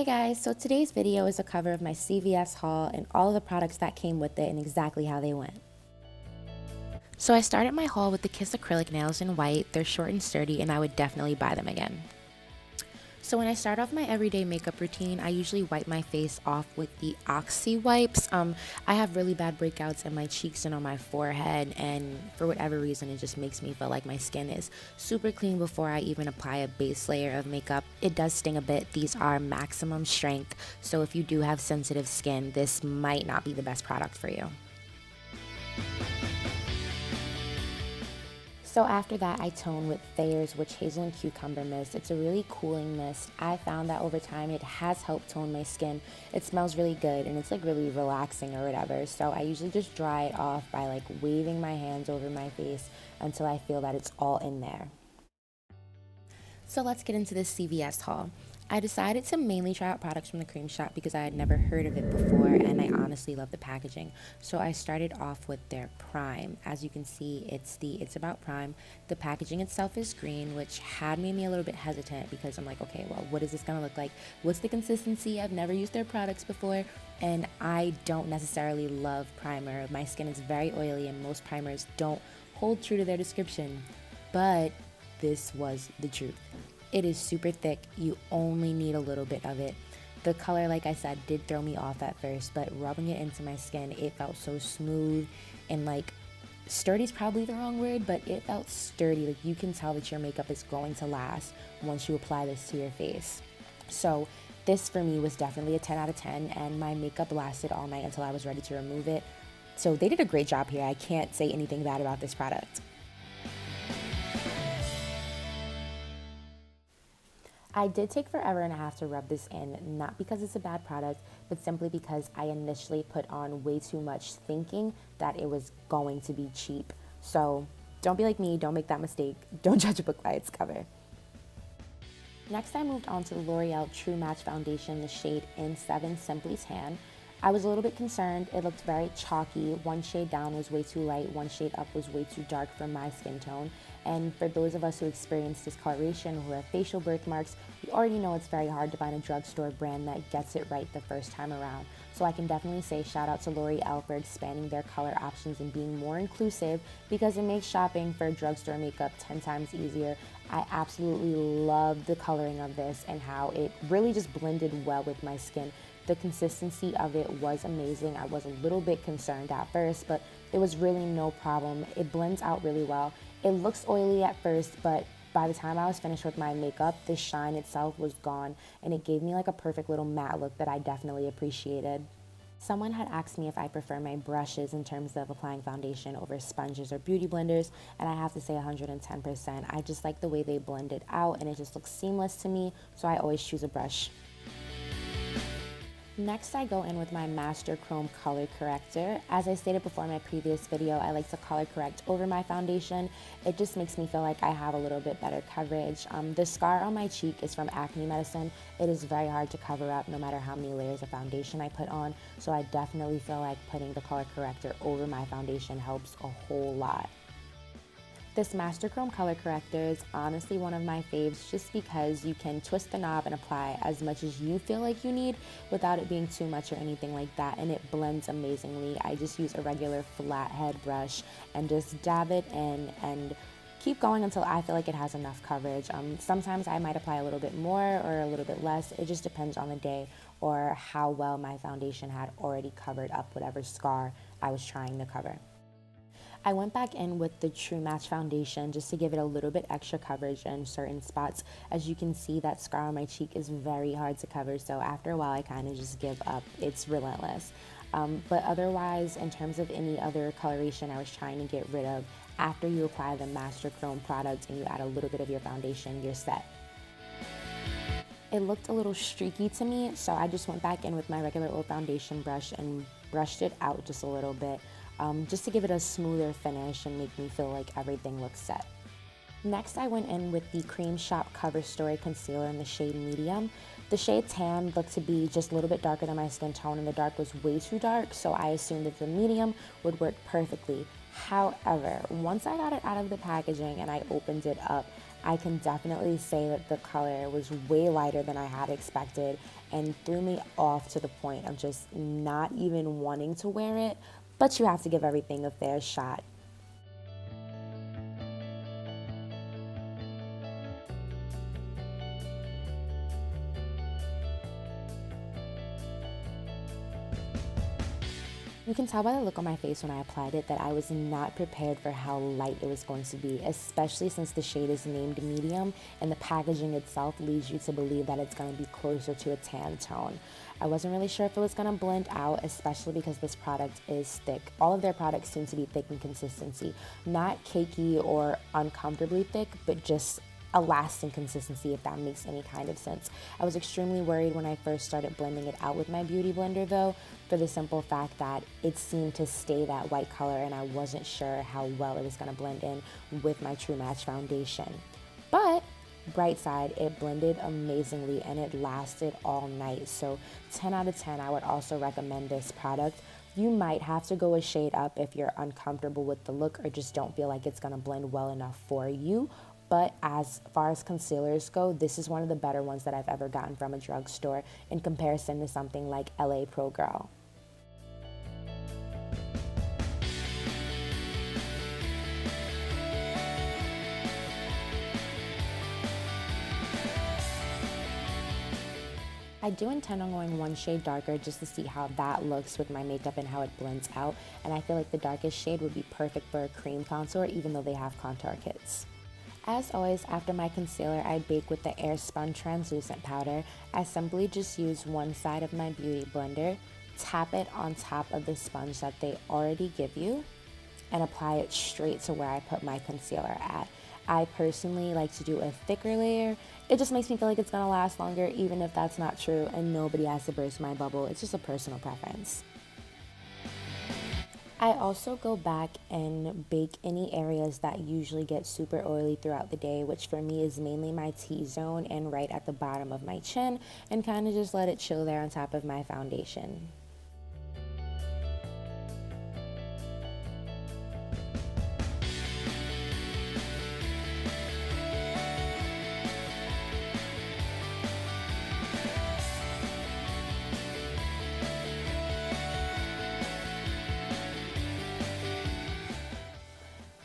Hey guys, so today's video is a cover of my CVS haul and all of the products that came with it and exactly how they went. So I started my haul with the Kiss acrylic nails in white. They're short and sturdy and I would definitely buy them again. So when I start off my everyday makeup routine, I usually wipe my face off with the Oxy wipes. I have really bad breakouts in my cheeks and on my forehead, and for whatever reason, it just makes me feel like my skin is super clean before I even apply a base layer of makeup. It does sting a bit. These are maximum strength, so if you do have sensitive skin, this might not be the best product for you. So after that, I tone with Thayer's Witch Hazel and Cucumber Mist. It's a really cooling mist. I found that over time it has helped tone my skin. It smells really good and it's like really relaxing or whatever. So I usually just dry it off by like waving my hands over my face until I feel that it's all in there. So let's get into this CVS haul. I decided to mainly try out products from the Creme shop because I had never heard of it before and I honestly love the packaging. So I started off with their Prime. As you can see, it's about Prime. The packaging itself is green, which had made me a little bit hesitant because I'm like, okay, well, what is this gonna look like? What's the consistency? I've never used their products before and I don't necessarily love primer. My skin is very oily and most primers don't hold true to their description, but this was the truth. It is super thick. You only need a little bit of it. The color, like I said, did throw me off at first, but rubbing it into my skin, it felt so smooth and like sturdy is probably the wrong word, but it felt sturdy. Like you can tell that your makeup is going to last once you apply this to your face. So this for me was definitely a 10 out of 10 and my makeup lasted all night until I was ready to remove it. So they did a great job here. I can't say anything bad about this product. I did take forever and a half to rub this in, not because it's a bad product, but simply because I initially put on way too much thinking that it was going to be cheap. So don't be like me, don't make that mistake. Don't judge a book by its cover. Next, I moved on to the L'Oreal True Match Foundation, the shade In7 Simply Tan. I was a little bit concerned. It looked very chalky. One shade down was way too light. One shade up was way too dark for my skin tone. And for those of us who experience discoloration or who have facial birthmarks, we already know it's very hard to find a drugstore brand that gets it right the first time around. So I can definitely say shout out to L'Oreal for expanding their color options and being more inclusive because it makes shopping for drugstore makeup 10 times easier. I absolutely love the coloring of this and how it really just blended well with my skin. The consistency of it was amazing. I was a little bit concerned at first, but it was really no problem. It blends out really well. It looks oily at first, but by the time I was finished with my makeup, the shine itself was gone, and it gave me like a perfect little matte look that I definitely appreciated. Someone had asked me if I prefer my brushes in terms of applying foundation over sponges or beauty blenders, and I have to say 110%. I just like the way they blend it out, and it just looks seamless to me, so I always choose a brush. Next, I go in with my Master Chrome Color Corrector. As I stated before in my previous video, I like to color correct over my foundation. It just makes me feel like I have a little bit better coverage. The scar on my cheek is from acne medicine. It is very hard to cover up no matter how many layers of foundation I put on, so I definitely feel like putting the color corrector over my foundation helps a whole lot. This Master Chrome Color Corrector is honestly one of my faves just because you can twist the knob and apply as much as you feel like you need without it being too much or anything like that, and it blends amazingly. I just use a regular flathead brush and just dab it in and keep going until I feel like it has enough coverage. Sometimes I might apply a little bit more or a little bit less. It just depends on the day or how well my foundation had already covered up whatever scar I was trying to cover. I went back in with the True Match Foundation just to give it a little bit extra coverage in certain spots. As you can see, that scar on my cheek is very hard to cover, so after a while I kind of just give up. It's relentless. But otherwise, in terms of any other coloration I was trying to get rid of, after you apply the Master Chrome product and you add a little bit of your foundation, you're set. It looked a little streaky to me, so I just went back in with my regular old foundation brush and brushed it out just a little bit. Just to give it a smoother finish and make me feel like everything looks set. Next, I went in with the Creme Shop Cover Story Concealer in the shade Medium. The shade Tan looked to be just a little bit darker than my skin tone, and the dark was way too dark, so I assumed that the medium would work perfectly. However, once I got it out of the packaging and I opened it up, I can definitely say that the color was way lighter than I had expected and threw me off to the point of just not even wanting to wear it, but you have to give everything a fair shot. You can tell by the look on my face when I applied it that I was not prepared for how light it was going to be, especially since the shade is named medium and the packaging itself leads you to believe that it's going to be closer to a tan tone. I wasn't really sure if it was going to blend out, especially because this product is thick. All of their products seem to be thick in consistency, not cakey or uncomfortably thick, but just a lasting consistency, if that makes any kind of sense. I was extremely worried when I first started blending it out with my beauty blender though, for the simple fact that it seemed to stay that white color and I wasn't sure how well it was gonna blend in with my True Match foundation. But bright side, it blended amazingly and it lasted all night. So 10 out of 10, I would also recommend this product. You might have to go a shade up if you're uncomfortable with the look or just don't feel like it's gonna blend well enough for you. But as far as concealers go, this is one of the better ones that I've ever gotten from a drugstore in comparison to something like LA Pro Girl. I do intend on going one shade darker just to see how that looks with my makeup and how it blends out, and I feel like the darkest shade would be perfect for a cream contour even though they have contour kits. As always, after my concealer, I bake with the Air Spun Translucent Powder. I simply just use one side of my beauty blender, tap it on top of the sponge that they already give you, and apply it straight to where I put my concealer at. I personally like to do a thicker layer. It just makes me feel like it's gonna last longer, even if that's not true, and nobody has to burst my bubble. It's just a personal preference. I also go back and bake any areas that usually get super oily throughout the day, which for me is mainly my T-zone and right at the bottom of my chin, and kind of just let it chill there on top of my foundation.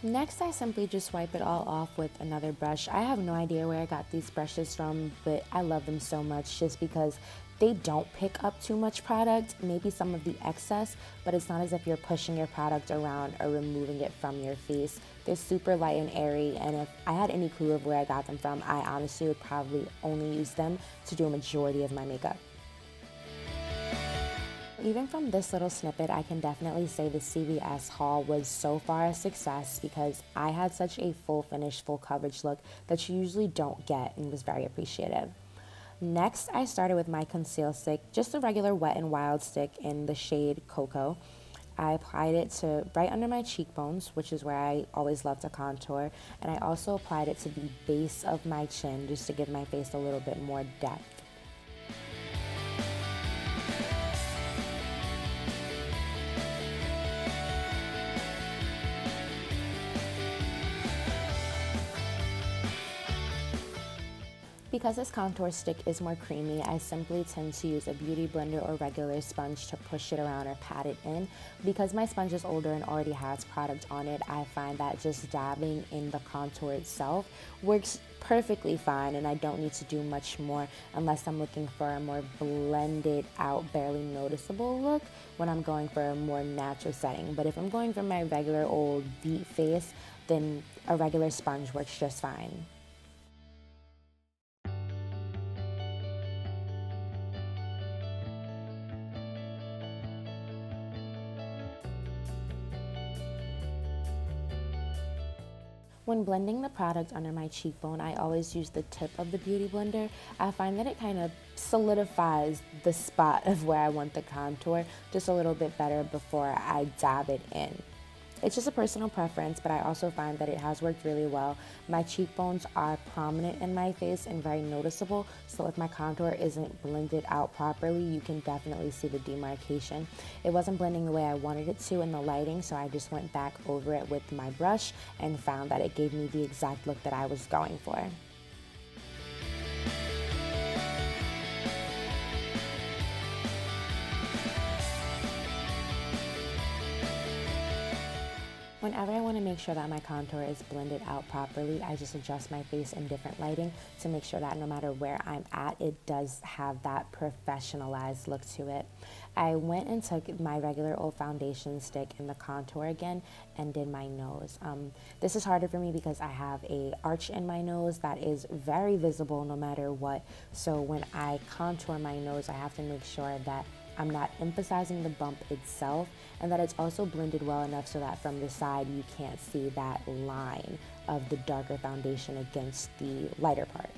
Next, I simply just wipe it all off with another brush. I have no idea where I got these brushes from, but I love them so much just because they don't pick up too much product, maybe some of the excess, but it's not as if you're pushing your product around or removing it from your face. They're super light and airy, and if I had any clue of where I got them from, I honestly would probably only use them to do a majority of my makeup. Even from this little snippet, I can definitely say the CVS haul was so far a success because I had such a full finish, full coverage look that you usually don't get, and was very appreciative. Next, I started with my conceal stick, just a regular Wet n Wild stick in the shade Cocoa. I applied it to right under my cheekbones, which is where I always love to contour, and I also applied it to the base of my chin just to give my face a little bit more depth. Because this contour stick is more creamy, I simply tend to use a beauty blender or regular sponge to push it around or pat it in. Because my sponge is older and already has product on it, I find that just dabbing in the contour itself works perfectly fine, and I don't need to do much more unless I'm looking for a more blended out, barely noticeable look when I'm going for a more natural setting. But if I'm going for my regular old deep face, then a regular sponge works just fine. When blending the product under my cheekbone, I always use the tip of the beauty blender. I find that it kind of solidifies the spot of where I want the contour just a little bit better before I dab it in. It's just a personal preference, but I also find that it has worked really well. My cheekbones are prominent in my face and very noticeable, so if my contour isn't blended out properly, you can definitely see the demarcation. It wasn't blending the way I wanted it to in the lighting, so I just went back over it with my brush and found that it gave me the exact look that I was going for. Whenever I want to make sure that my contour is blended out properly, I just adjust my face in different lighting to make sure that no matter where I'm at, it does have that professionalized look to it. I went and took my regular old foundation stick in the contour again and did my nose. This is harder for me because I have a arch in my nose that is very visible no matter what. So when I contour my nose, I have to make sure that I'm not emphasizing the bump itself, and that it's also blended well enough so that from the side you can't see that line of the darker foundation against the lighter part.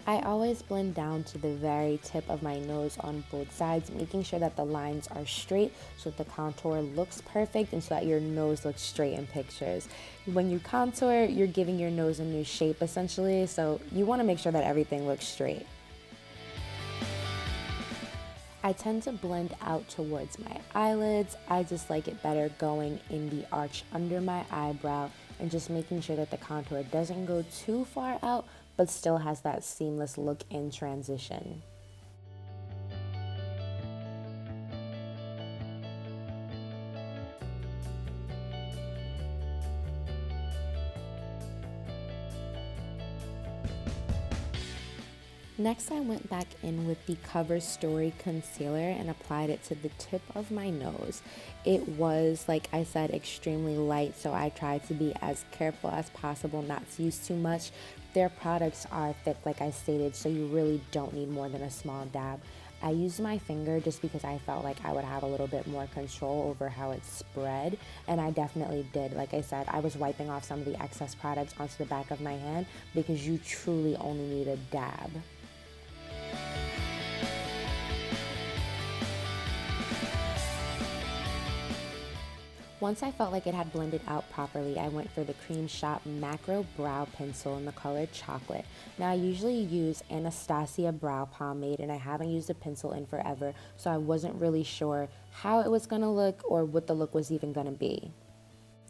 I always blend down to the very tip of my nose on both sides, making sure that the lines are straight so that the contour looks perfect and so that your nose looks straight in pictures. When you contour, you're giving your nose a new shape essentially, so you want to make sure that everything looks straight. I tend to blend out towards my eyelids. I just like it better going in the arch under my eyebrow and just making sure that the contour doesn't go too far out but still has that seamless look in transition. Next, I went back in with the Cover Story concealer and applied it to the tip of my nose. It was, like I said, extremely light, so I tried to be as careful as possible not to use too much. Their products are thick, like I stated, so you really don't need more than a small dab. I used my finger just because I felt like I would have a little bit more control over how it spread, and I definitely did. Like I said, I was wiping off some of the excess products onto the back of my hand because you truly only need a dab. Once I felt like it had blended out properly, I went for the Creme Shop Macro Brow Pencil in the color Chocolate. Now, I usually use Anastasia Brow Pomade, and I haven't used a pencil in forever, so I wasn't really sure how it was going to look or what the look was even going to be.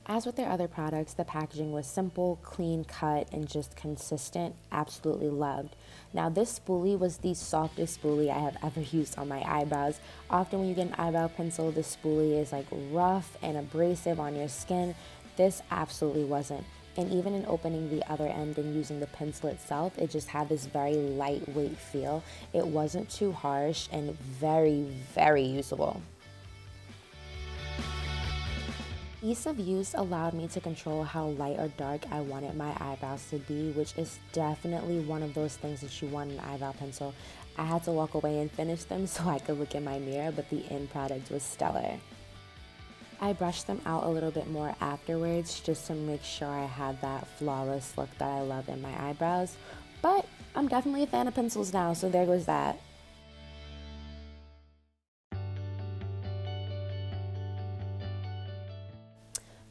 As with their other products, the packaging was simple, clean cut, and just consistent. Absolutely loved. Now, this spoolie was the softest spoolie I have ever used on my eyebrows. Often when you get an eyebrow pencil, the spoolie is like rough and abrasive on your skin. This absolutely wasn't. And even in opening the other end and using the pencil itself, it just had this very lightweight feel. It wasn't too harsh and very, very usable. Ease of use allowed me to control how light or dark I wanted my eyebrows to be, which is definitely one of those things that you want in an eyebrow pencil. I had to walk away and finish them so I could look in my mirror, but the end product was stellar. I brushed them out a little bit more afterwards just to make sure I had that flawless look that I love in my eyebrows, but I'm definitely a fan of pencils now, so there goes that.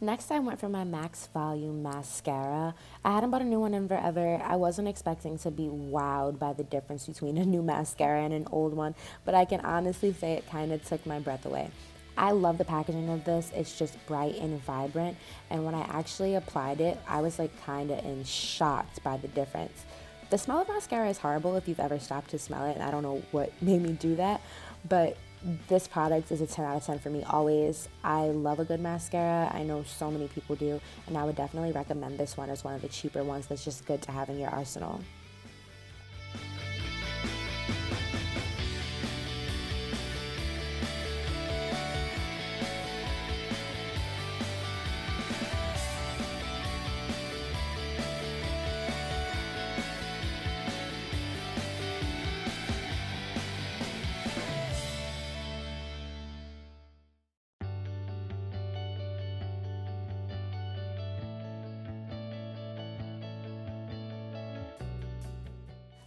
Next, I went for my Max Volume Mascara. I hadn't bought a new one in forever. I wasn't expecting to be wowed by the difference between a new mascara and an old one, but I can honestly say it kind of took my breath away. I love the packaging of this. It's just bright and vibrant, and when I actually applied it, I was like kind of in shocked by the difference. The smell of mascara is horrible if you've ever stopped to smell it, and I don't know what made me do that, but this product is a 10 out of 10 for me always. I love a good mascara. I know so many people do, and I would definitely recommend this one as one of the cheaper ones that's just good to have in your arsenal.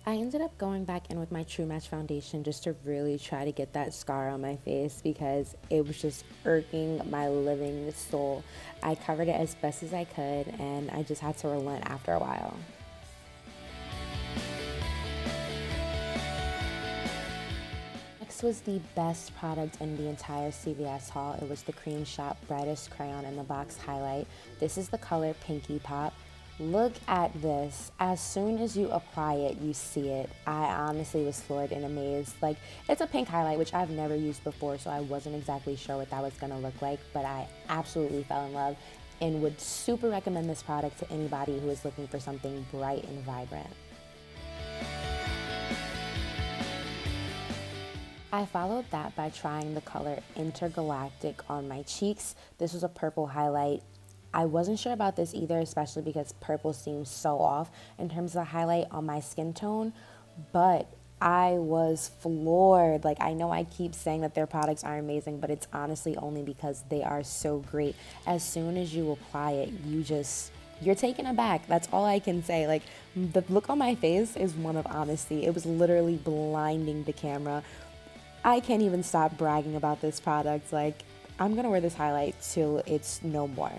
I ended up going back in with my True Match foundation just to really try to get that scar on my face because it was just irking my living soul. I covered it as best as I could and I just had to relent after a while. Next was the best product in the entire CVS haul. It was the Cream Shop Brightest Crayon in the Box Highlight. This is the color Pinky Pop. Look at this. As soon as you apply it, you see it. I honestly was floored and amazed. Like, it's a pink highlight, which I've never used before, so I wasn't exactly sure what that was gonna look like, but I absolutely fell in love and would super recommend this product to anybody who is looking for something bright and vibrant. I followed that by trying the color Intergalactic on my cheeks. This was a purple highlight. I wasn't sure about this either, especially because purple seems so off in terms of the highlight on my skin tone, but I was floored. Like, I know I keep saying that their products are amazing, but it's honestly only because they are so great. As soon as you apply it, you're taken aback. That's all I can say. Like, the look on my face is one of honesty. It was literally blinding the camera. I can't even stop bragging about this product. Like, I'm gonna wear this highlight till it's no more.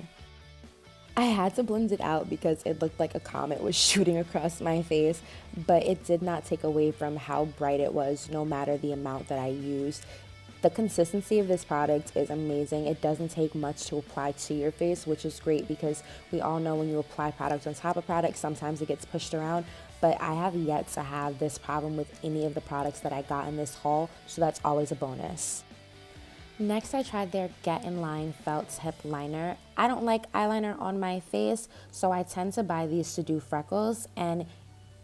I had to blend it out because it looked like a comet was shooting across my face, but it did not take away from how bright it was, no matter the amount that I used. The consistency of this product is amazing. It doesn't take much to apply to your face, which is great because we all know when you apply products on top of products, sometimes it gets pushed around, but I have yet to have this problem with any of the products that I got in this haul, so that's always a bonus. Next, I tried their Get In Line Felt Tip Liner. I don't like eyeliner on my face, so I tend to buy these to do freckles, and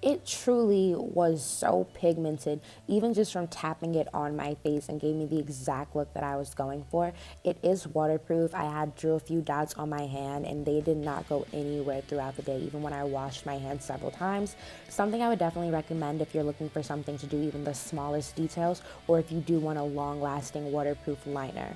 it truly was so pigmented, even just from tapping it on my face, and gave me the exact look that I was going for. It is waterproof. I had drew a few dots on my hand and they did not go anywhere throughout the day, even when I washed my hands several times. Something I would definitely recommend if you're looking for something to do even the smallest details, or if you do want a long-lasting waterproof liner.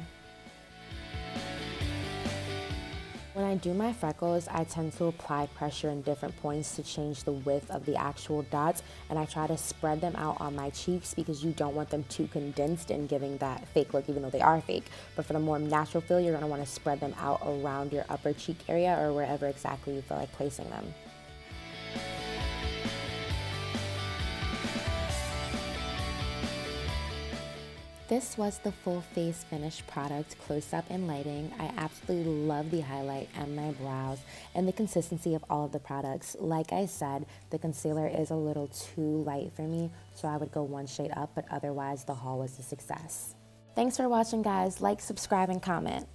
When I do my freckles, I tend to apply pressure in different points to change the width of the actual dots, and I try to spread them out on my cheeks because you don't want them too condensed and giving that fake look, even though they are fake. But for the more natural feel, you're gonna wanna spread them out around your upper cheek area or wherever exactly you feel like placing them. This was the full face finish product, close up and lighting. I absolutely love the highlight and my brows and the consistency of all of the products. Like I said, the concealer is a little too light for me, so I would go one shade up, but otherwise the haul was a success. Thanks for watching, guys. Like, subscribe, and comment.